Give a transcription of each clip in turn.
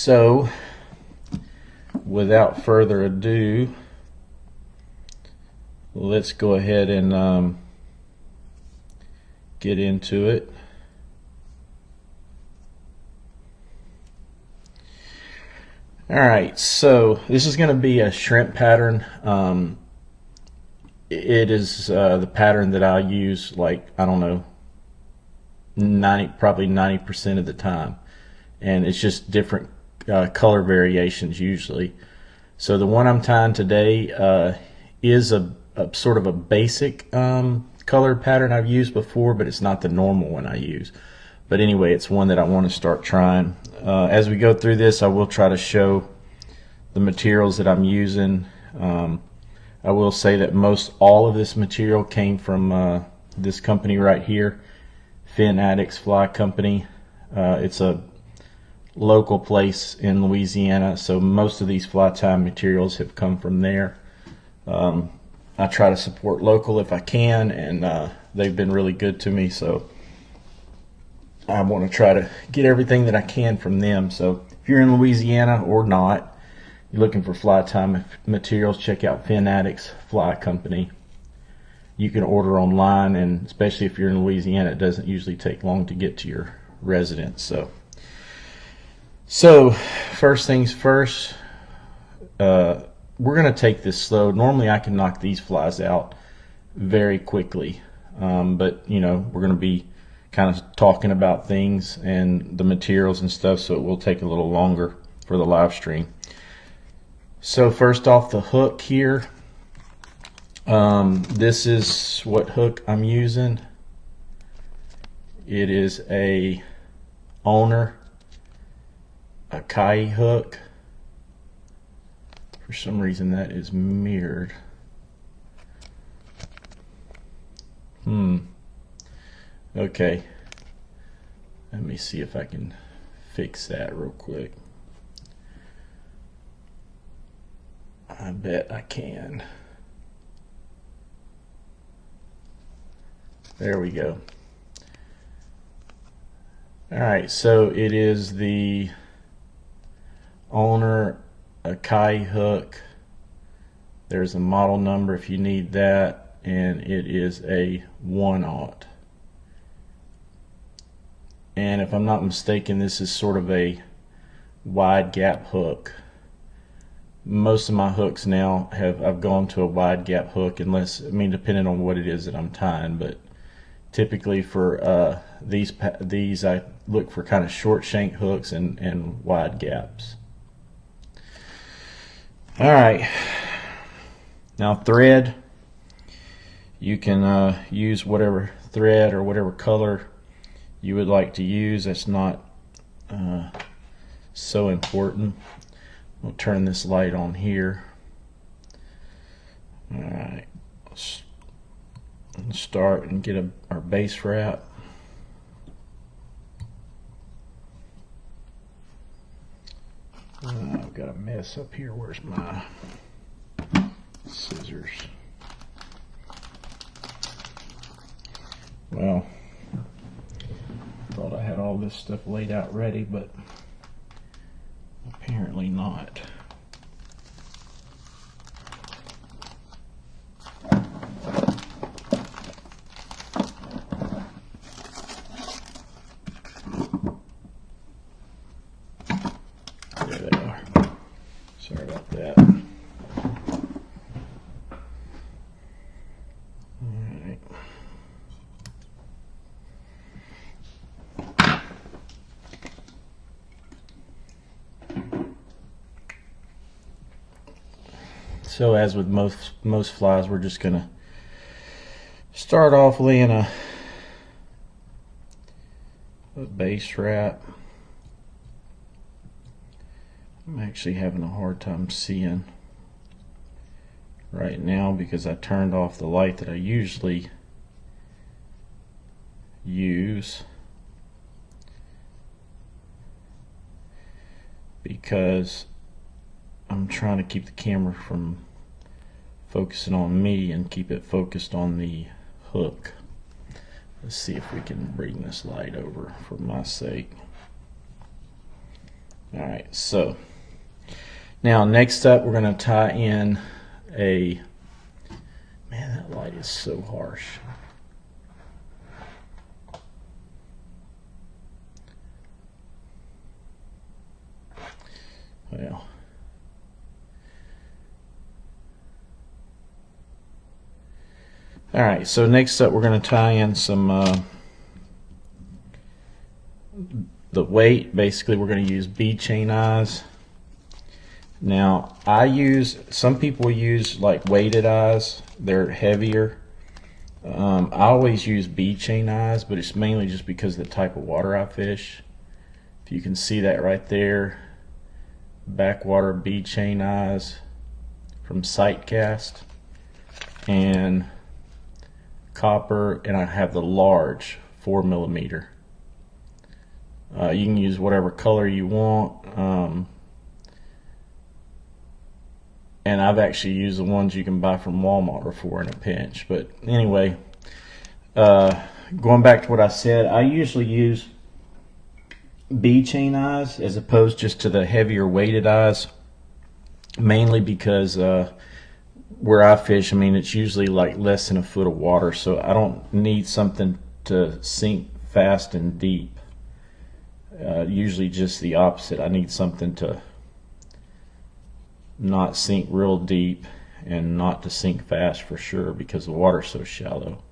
So, without further ado, let's go ahead and get into it. Alright, so this is going to be a shrimp pattern. It is the pattern that I use, like, I don't know, probably 90% of the time. And it's just different color variations usually. So the one I'm tying today is a sort of a basic color pattern I've used before, but it's not the normal one I use. But anyway, it's one that I want to start trying. As we go through this, I will try to show the materials that I'm using. I will say that most all of this material came from this company right here, Fin Addicts Fly Company. It's a local place in Louisiana, so most of these fly tying materials have come from there. I try to support local if I can, and they've been really good to me, so I want to try to get everything that I can from them. So if you're in Louisiana or not, you're looking for fly tying materials, check out Fin Addicts Fly Company. You can order online, and especially if you're in Louisiana, it doesn't usually take long to get to your residence. So first things first, we're going to take this slow. Normally I can knock these flies out very quickly, but you know, we're going to be kind of talking about things and the materials and stuff, so it will take a little longer for the live stream. So first off, the hook here. This is what hook I'm using. It is a Owner Akai hook. For some reason that is mirrored. Okay. Let me see if I can fix that real quick. I bet I can. There we go. Alright, so it is the Owner Akai hook. There's a model number if you need that, and it is a 1/0. And if I'm not mistaken, this is sort of a wide gap hook. Most of my hooks now I've gone to a wide gap hook, unless, I mean, depending on what it is that I'm tying, but typically for these I look for kind of short shank hooks and wide gaps. Alright, now thread, you can use whatever thread or whatever color you would like to use. That's not so important. We'll turn this light on here. Alright, let's start and get our base wrap. I've got a mess up here. Where's my scissors? Well, thought I had all this stuff laid out ready, but apparently not. There they are. Sorry about that. Alright. So as with most flies, we're just gonna start off laying a base wrap. I'm actually having a hard time seeing right now because I turned off the light that I usually use, because I'm trying to keep the camera from focusing on me and keep it focused on the hook. Let's see if we can bring this light over for my sake. Alright, so now next up we're going to tie in a, man, that light is so harsh. Well, alright, so next up we're going to tie in some the weight. Basically we're going to use bead chain eyes. Now some people use like weighted eyes, they're heavier. I always use bead chain eyes, but it's mainly just because of the type of water I fish. If you can see that right there, backwater bead chain eyes from Sightcast, and copper, and I have the large 4mm. You can use whatever color you want, and I've actually used the ones you can buy from Walmart before in a pinch. But anyway, going back to what I said, I usually use bead chain eyes as opposed just to the heavier weighted eyes, mainly because where I fish, I mean, it's usually like less than a foot of water, so I don't need something to sink fast and deep. Usually just the opposite. I need something to not sink real deep and not to sink fast for sure, because the water's so shallow.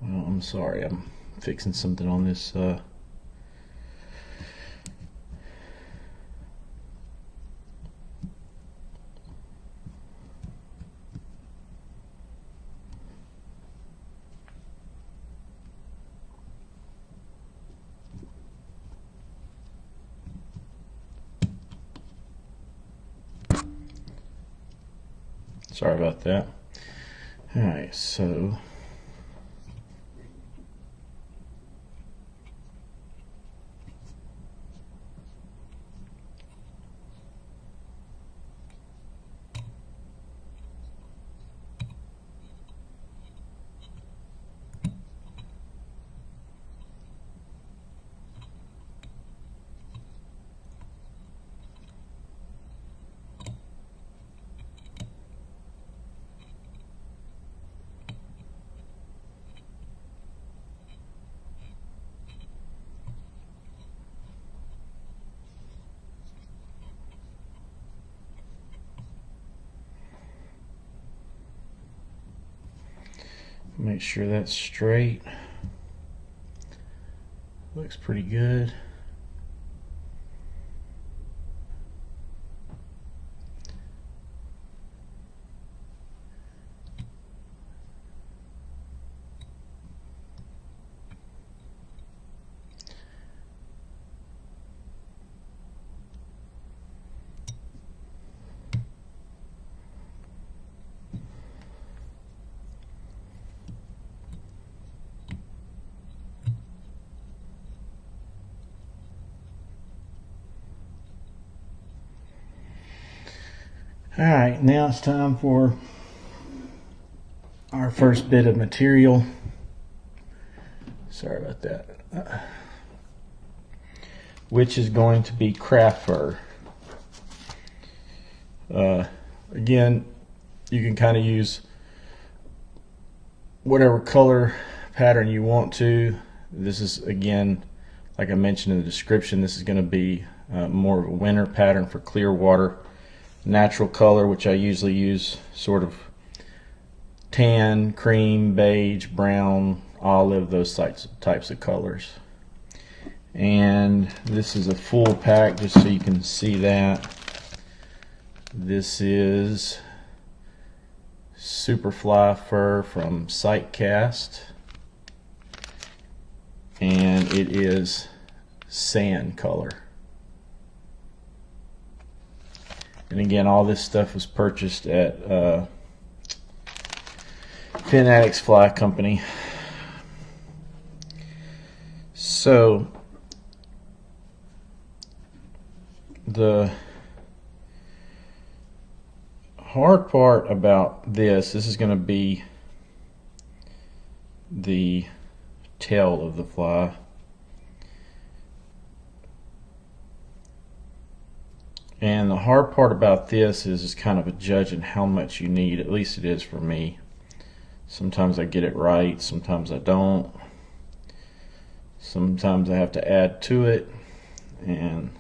Well, I'm sorry, I'm fixing something on this sorry about that. Alright, so make sure that's straight. Looks pretty good. Alright, now it's time for our first bit of material. Sorry about that. Which is going to be craft fur. Again, you can kind of use whatever color pattern you want to. This is, again, like I mentioned in the description, this is going to be more of a winter pattern for clear water. Natural color, which I usually use sort of tan, cream, beige, brown, olive, those types of colors. And this is a full pack, just so you can see that. This is Superfly fur from Sightcast, and it is sand color. And again, all this stuff was purchased at Pin Addicts Fly Company. So the hard part about this is going to be the tail of the fly. And the hard part about this is kind of a judging how much you need. At least it is for me. Sometimes I get it right, sometimes I don't. Sometimes I have to add to it, and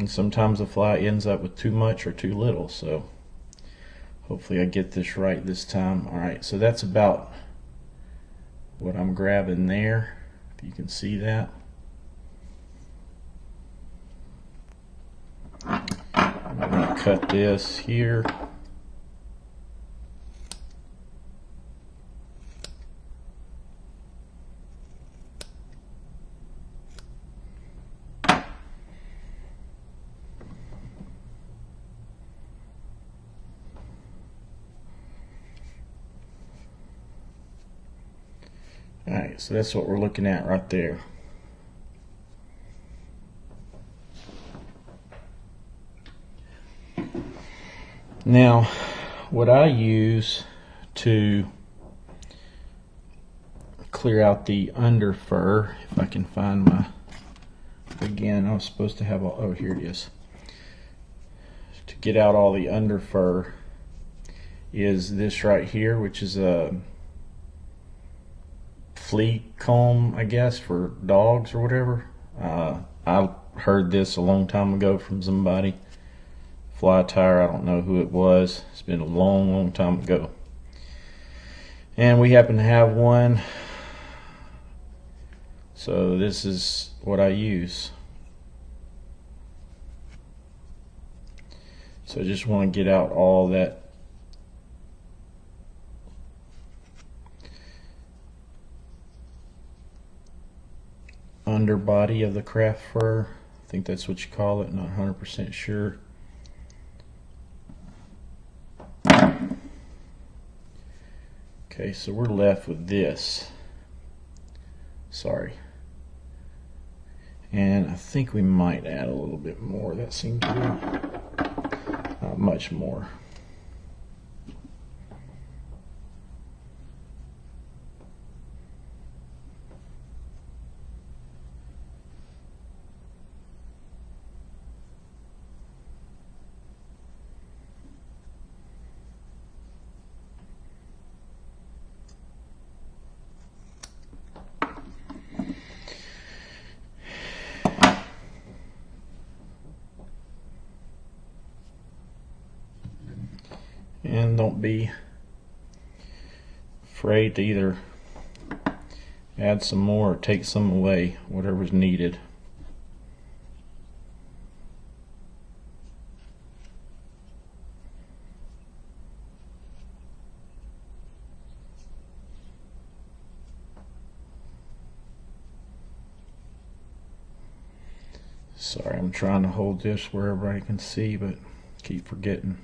sometimes the fly ends up with too much or too little. So hopefully I get this right this time. Alright, so that's about what I'm grabbing there, if you can see that. I'm going to cut this here. Alright, so that's what we're looking at right there. Now, what I use to clear out the under fur, if I can find my, again, I was supposed to have all, oh, here it is. To get out all the under fur is this right here, which is a flea comb, I guess, for dogs or whatever. I heard this a long time ago from somebody. Fly tire, I don't know who it was. It's been a long time ago. And we happen to have one. So this is what I use. So I just want to get out all that underbody of the craft fur. I think that's what you call it, not 100% sure. Okay, so we're left with this. Sorry. And I think we might add a little bit more. That seemed to be not much more. And don't be afraid to either add some more or take some away, whatever's needed. Sorry, I'm trying to hold this where everybody can see, but keep forgetting.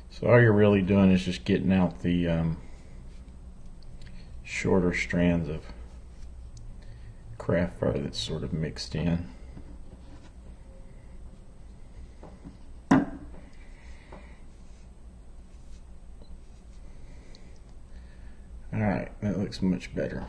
So all you're really doing is just getting out the shorter strands of craft fur that's sort of mixed in. Alright, that looks much better.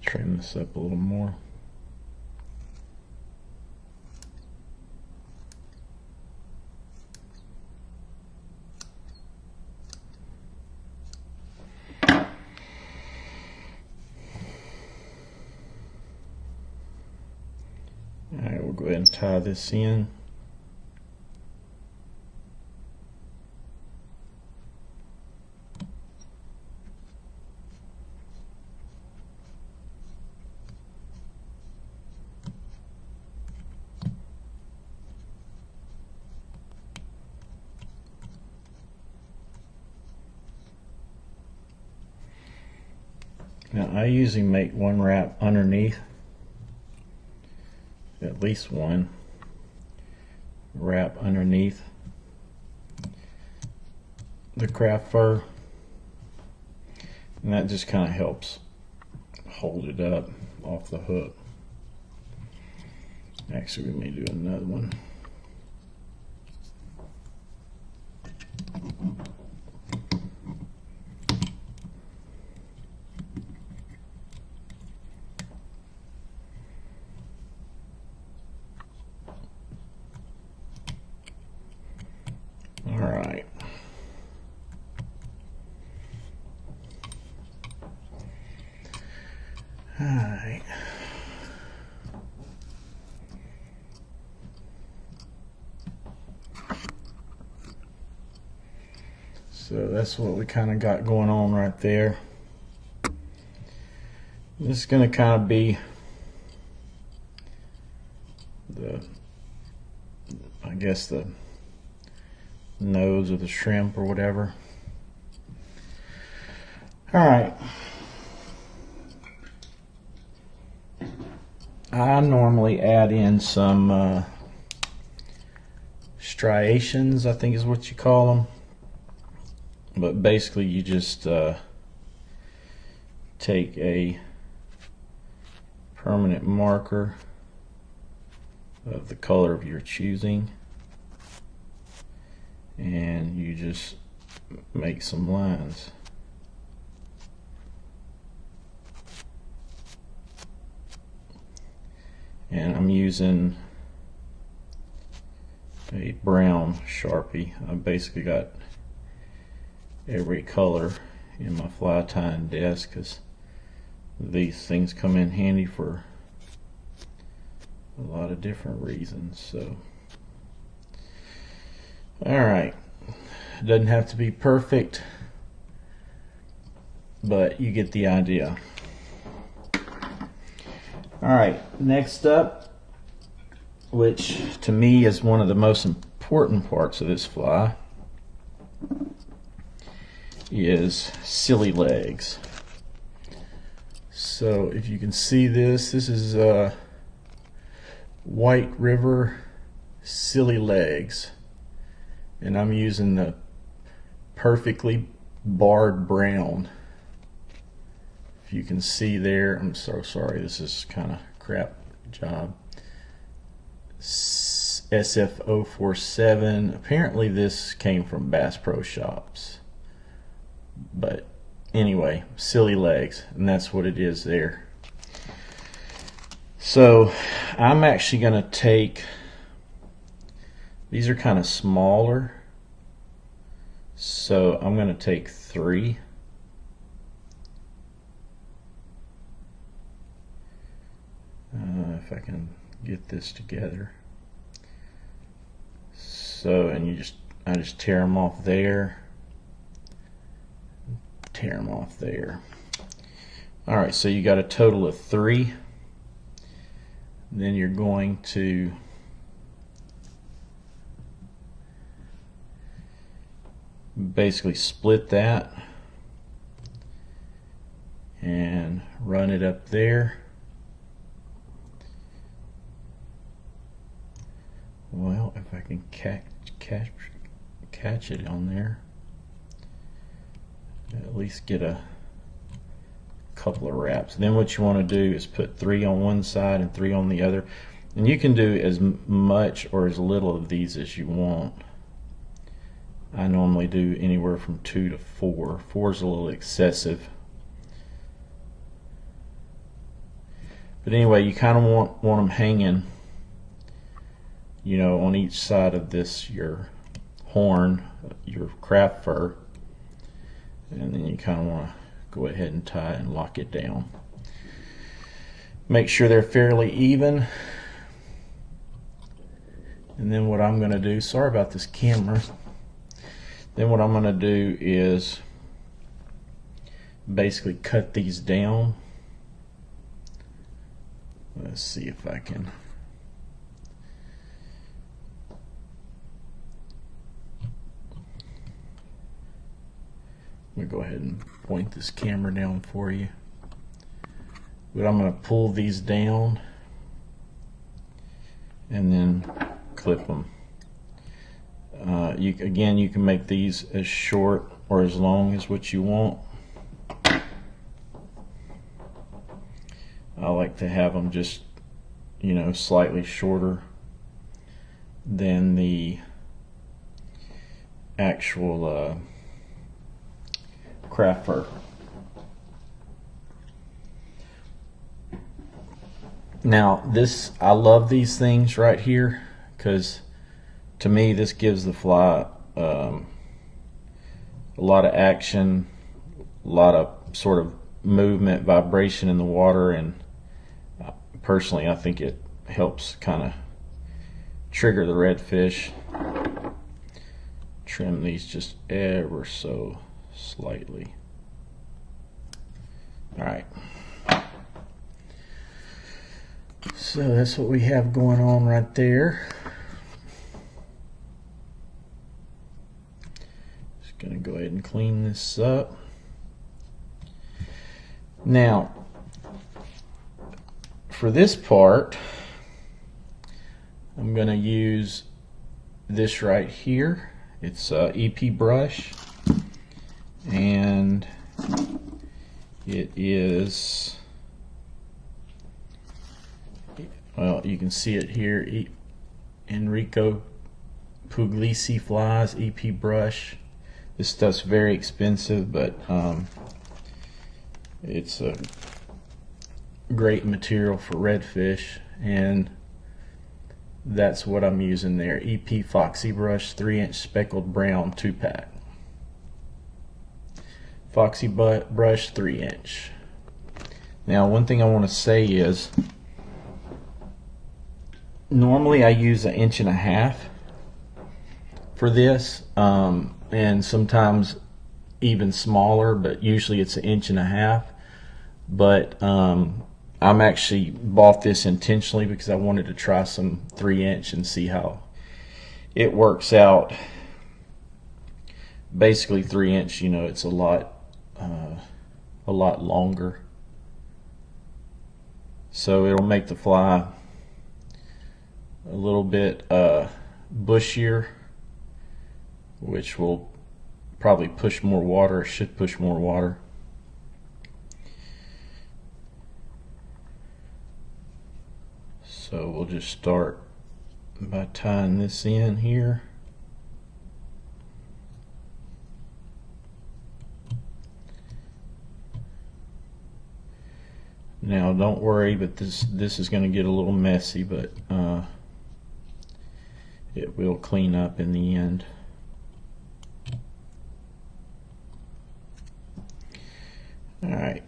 Trim this up a little more. All go ahead and tie this in. Now I usually make one wrap underneath, at least one wrap underneath the craft fur, and that just kind of helps hold it up off the hook. Actually, we may do another one. Alright. So that's what we kind of got going on right there. This is going to kind of be the, I guess, the nose of the shrimp or whatever. Alright. I normally add in some striations, I think is what you call them. But basically you just take a permanent marker of the color of your choosing and you just make some lines. And I'm using a brown Sharpie. I've basically got every color in my fly tying desk because these things come in handy for a lot of different reasons. So, alright, it doesn't have to be perfect, but you get the idea. Alright, next up, which to me is one of the most important parts of this fly, is silly legs. So if you can see this, this is White River silly legs, and I'm using the perfectly barred brown. If you can see there, I'm so sorry, this is kind of crap job. SF047. Apparently this came from Bass Pro Shops. But anyway, silly legs, and that's what it is there. So I'm actually going to take, these are kind of smaller, so I'm going to take 3. If I can get this together. So, and I just tear them off there, tear them off there. Alright, so you got a total of 3. Then you're going to basically split that and run it up there. Well, if I can catch it on there, at least get a couple of wraps. Then what you want to do is put 3 on one side and 3 on the other, and you can do as much or as little of these as you want. I normally do anywhere from 2 to 4. 4 is a little excessive, but anyway, you kind of want them hanging, you know, on each side of this, your horn, your craft fur, and then you kind of want to go ahead and tie and lock it down. Make sure they're fairly even. And then what I'm going to do, sorry about this camera, then what I'm going to do is basically cut these down. Let's see if I can. I'm going to go ahead and point this camera down for you. But I'm going to pull these down and then clip them. Again, you can make these as short or as long as what you want. I like to have them just, you know, slightly shorter than the actual craft fur. Now this, I love these things right here because to me this gives the fly a lot of action, a lot of sort of movement, vibration in the water, and personally I think it helps kind of trigger the redfish. Trim these just ever so slightly. Alright, so that's what we have going on right there. Just gonna go ahead and clean this up. Now for this part I'm gonna use this right here. It's EP brush, and it is, well, you can see it here, Enrico Puglisi Flies EP brush. This stuff's very expensive, but it's a great material for redfish, and that's what I'm using there. EP Foxy Brush 3-inch speckled brown 2-pack. Foxy brush 3-inch. Now one thing I want to say is normally I use 1.5 inches for this, and sometimes even smaller, but usually it's 1.5 inches. But I'm actually bought this intentionally because I wanted to try some 3-inch and see how it works out. Basically 3-inch, you know, it's a lot longer, so it'll make the fly a little bit bushier, which will probably push more water, should push more water. So we'll just start by tying this in here. Now don't worry, but this is going to get a little messy, but it will clean up in the end. Alright.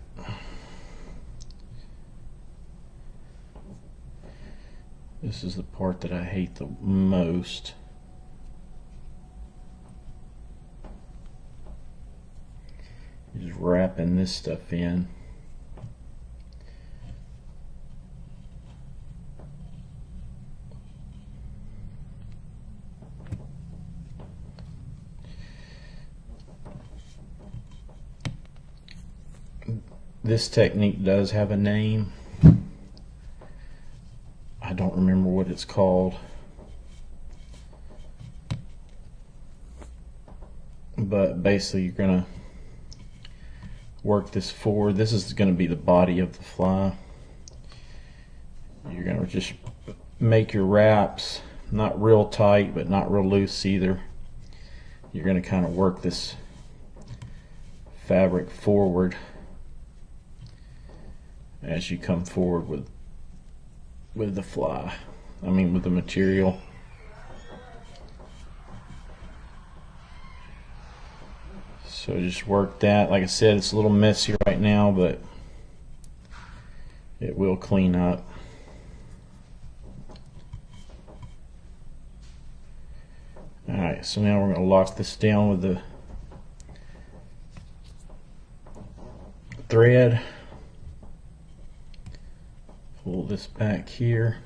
This is the part that I hate the most. Just wrapping this stuff in. This technique does have a name. I don't remember what it's called, but basically you're gonna work this forward. This is gonna be the body of the fly. You're gonna just make your wraps not real tight but not real loose either. You're gonna kind of work this fabric forward as you come forward with the fly, I mean with the material. So just work that. Like I said, it's a little messy right now, but it will clean up. Alright, so now we're going to lock this down with the thread. Pull this back here.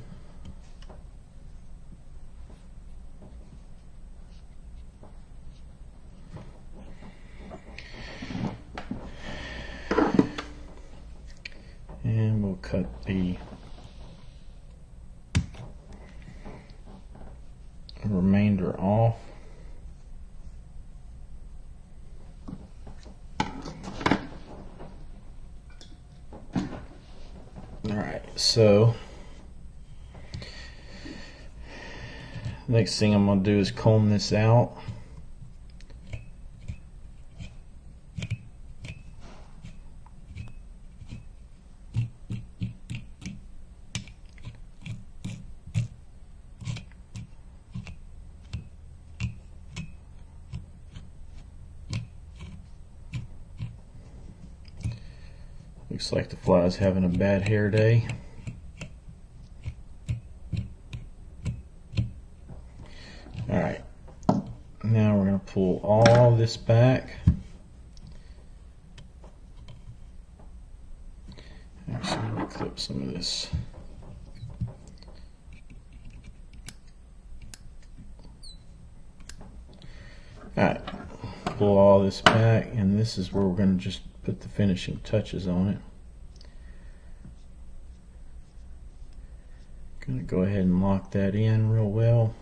And we'll cut the remainder off. Alright, so next thing I'm going to do is comb this out. Looks like the fly is having a bad hair day. Alright, now we're going to pull all this back. Actually, I'm going to clip some of this. Alright, pull all this back, and this is where we're going to just put the finishing touches on it. Going to go ahead and lock that in real well.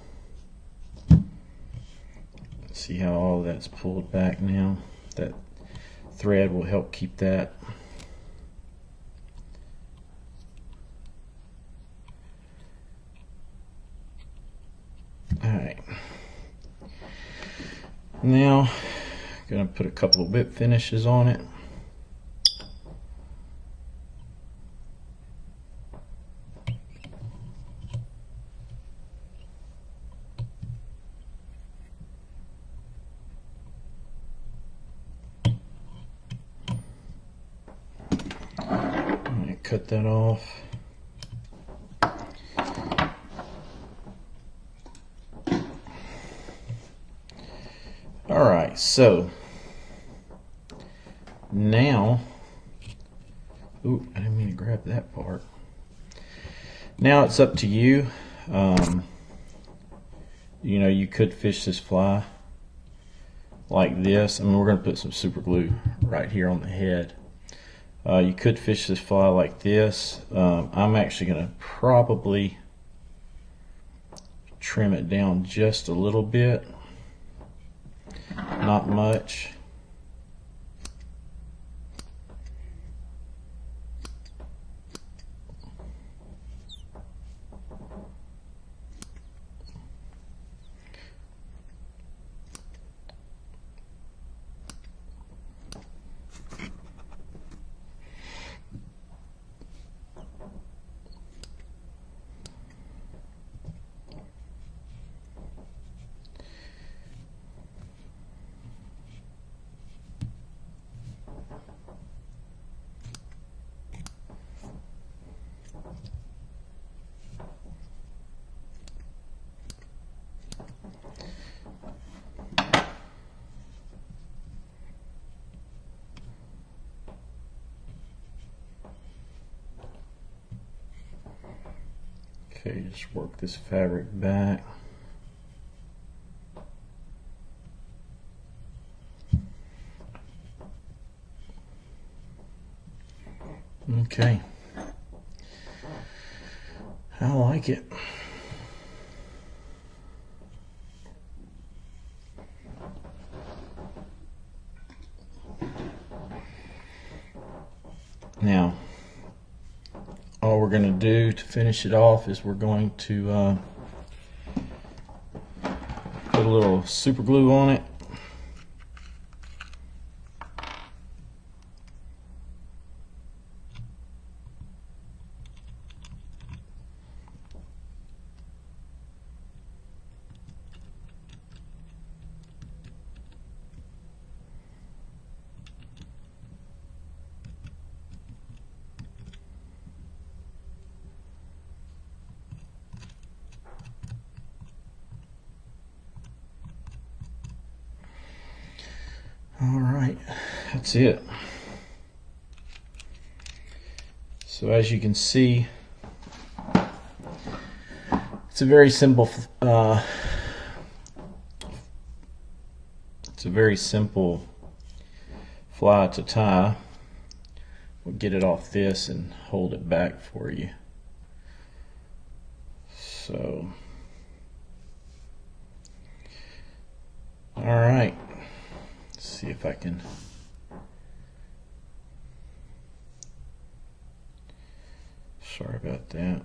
See how all that's pulled back now. That thread will help keep that. Alright. Now, I'm going to put a couple of whip finishes on it. Cut that off. Alright, so now, ooh, I didn't mean to grab that part. Now it's up to you. You know, you could fish this fly like this. I mean, we're going to put some super glue right here on the head. You could fish this fly like this. I'm actually going to probably trim it down just a little bit, not much. Okay, just work this fabric back. Okay, I like it. Now, all we're going to do to finish it off is we're going to put a little super glue on it. Alright, that's it. So as you can see, it's a very simple fly to tie. We'll get it off this and hold it back for you. So, alright, let's see if I can. Sorry about that.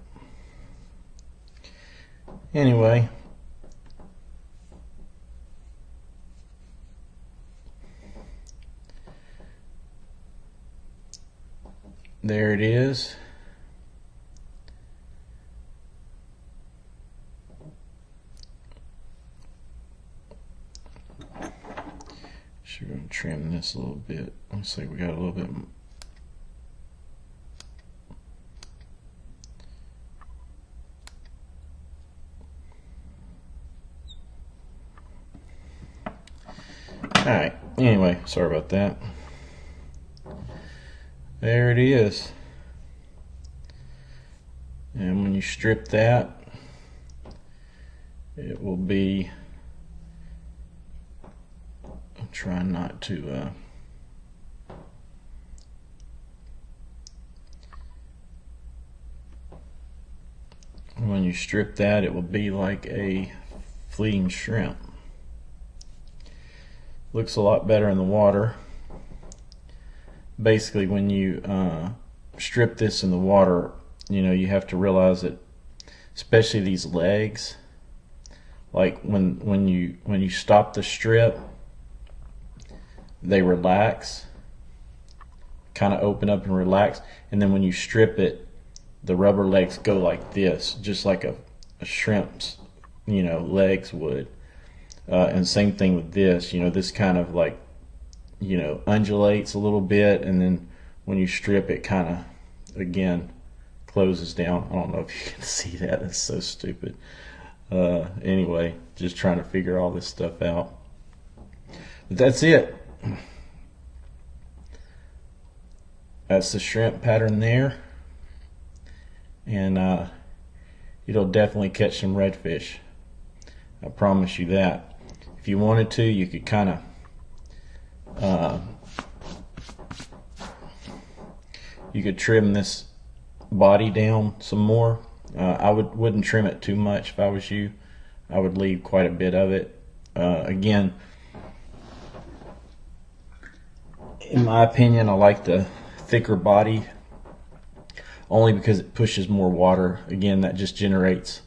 Anyway, there it is. We're going to trim this a little bit. Looks like we got a little bit. Alright, anyway, sorry about that. There it is. And when you strip that, it will be, I'm trying not to when you strip that, it will be like a fleeing shrimp. Looks a lot better in the water. Basically, when you strip this in the water, you know, you have to realize that, especially these legs, like when you stop the strip, they relax, kind of open up and relax, and then when you strip it, the rubber legs go like this, just like a shrimp's, you know, legs would. And same thing with this, you know, this kind of like, you know, undulates a little bit, and then when you strip it, kind of again closes down. I don't know if you can see that, that's so stupid. Anyway, just trying to figure all this stuff out. But that's it. That's the shrimp pattern there, and it'll definitely catch some redfish. I promise you that. If you wanted to, you could kind of you could trim this body down some more. I wouldn't trim it too much if I was you. I would leave quite a bit of it. Again, in my opinion, I like the thicker body only because it pushes more water. Again, that just generates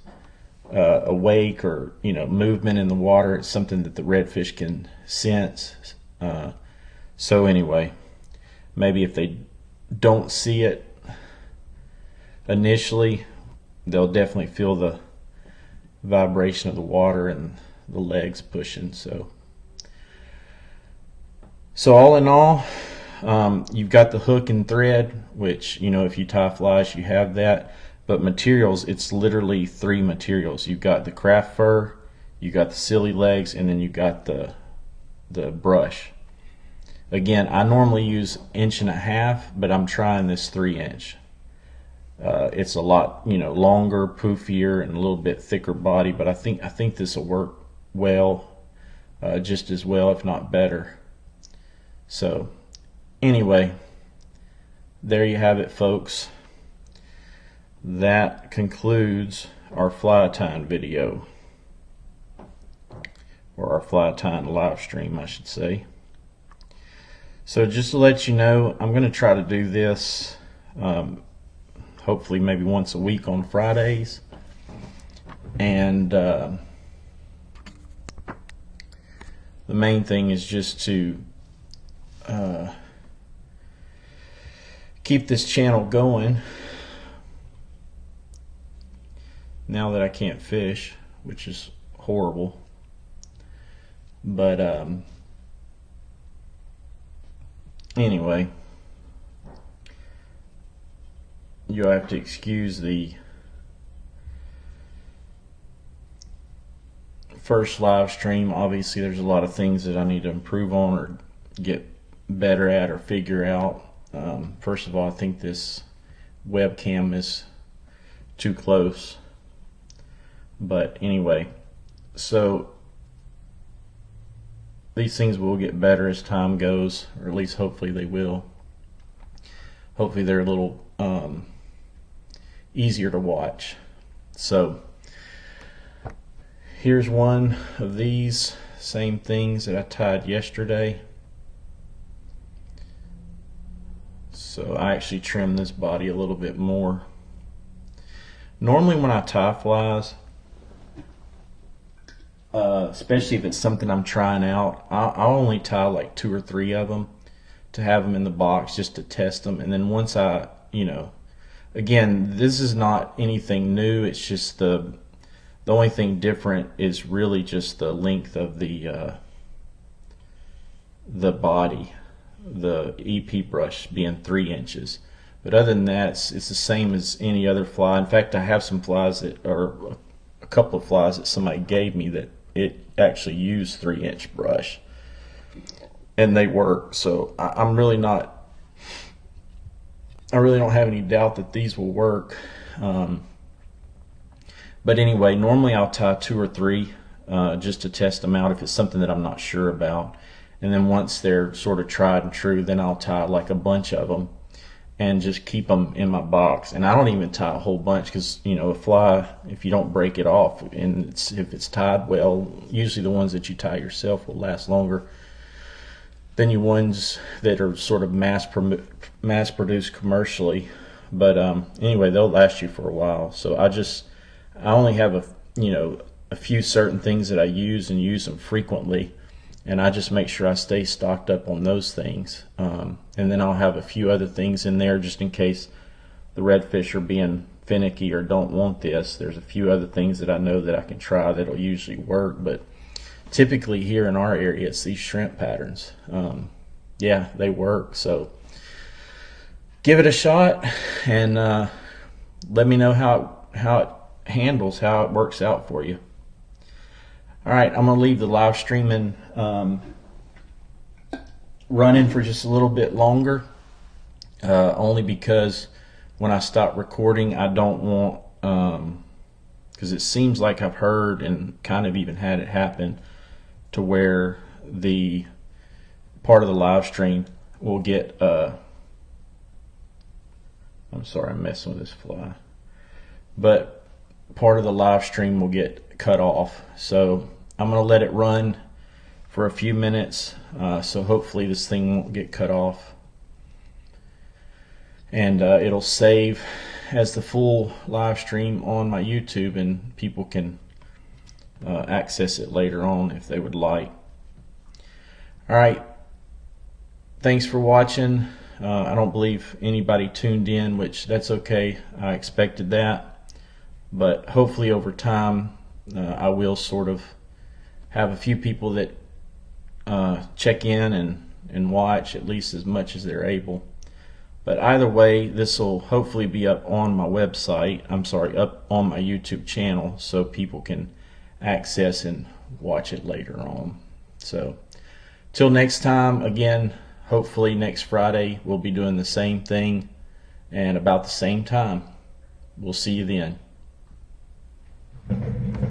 a wake or, you know, movement in the water. It's something that the redfish can sense. So anyway, maybe if they don't see it initially, they'll definitely feel the vibration of the water and the legs pushing. So all in all, you've got the hook and thread, which, you know, if you tie flies, you have that. But materials, it's literally 3 materials. You've got the craft fur, you got the silly legs, and then you got the brush. Again, I normally use 1.5 inch, but I'm trying this 3 inch. It's a lot, you know, longer, poofier, and a little bit thicker body, but I think this will work well, just as well, if not better. So anyway, there you have it, folks. That concludes our fly tying video, or our fly tying live stream, I should say. So just to let you know, I'm going to try to do this hopefully maybe once a week on Fridays, and the main thing is just to keep this channel going now that I can't fish, which is horrible. But anyway, you'll have to excuse the first live stream. Obviously there's a lot of things that I need to improve on, or, get better at or figure out. First of all, I think this webcam is too close. But anyway, so these things will get better as time goes, or at least hopefully they will. Hopefully they're a little easier to watch. So here's one of these same things that I tied yesterday. So I actually trimmed this body a little bit more. Normally when I tie flies, especially if it's something I'm trying out, I'll only tie like 2 or 3 of them to have them in the box just to test them. And then once I, again, this is not anything new. It's just the only thing different is really just the length of the body, the EP brush being 3 inches. But other than that, it's the same as any other fly. In fact, I have some flies that are a couple of flies that somebody gave me that it actually used 3-inch brush, and they work. So I really don't have any doubt that these will work. But anyway, normally I'll tie 2 or 3 just to test them out if it's something that I'm not sure about. And then once they're sort of tried and true, then I'll tie like a bunch of them and just keep them in my box. And I don't even tie a whole bunch because, a fly, if you don't break it off and if it's tied well, usually the ones that you tie yourself will last longer than your ones that are sort of mass produced commercially. But anyway, they'll last you for a while. So I only have a few certain things that I use and use them frequently, and I just make sure I stay stocked up on those things. And then I'll have a few other things in there just in case the redfish are being finicky or don't want this. There's a few other things that I know that I can try that'll usually work, but typically here in our area it's these shrimp patterns. Yeah, they work. So give it a shot and let me know how it handles, how it works out for you. Alright, I'm going to leave the live streaming running for just a little bit longer, only because when I stop recording I don't want, because it seems like I've heard and kind of even had it happen to where the part of the live stream will get I'm sorry, I'm messing with this fly, but part of the live stream will get cut off. So I'm going to let it run for a few minutes, so hopefully this thing won't get cut off, and it'll save as the full live stream on my YouTube, and people can access it later on if they would like. Alright, thanks for watching. I don't believe anybody tuned in, which that's okay. I expected that, but hopefully over time I will sort of have a few people that check in and watch at least as much as they're able. But either way, this will hopefully be up on my website, up on my YouTube channel, so people can access and watch it later on. So till next time, again, hopefully next Friday we'll be doing the same thing and about the same time. We'll see you then.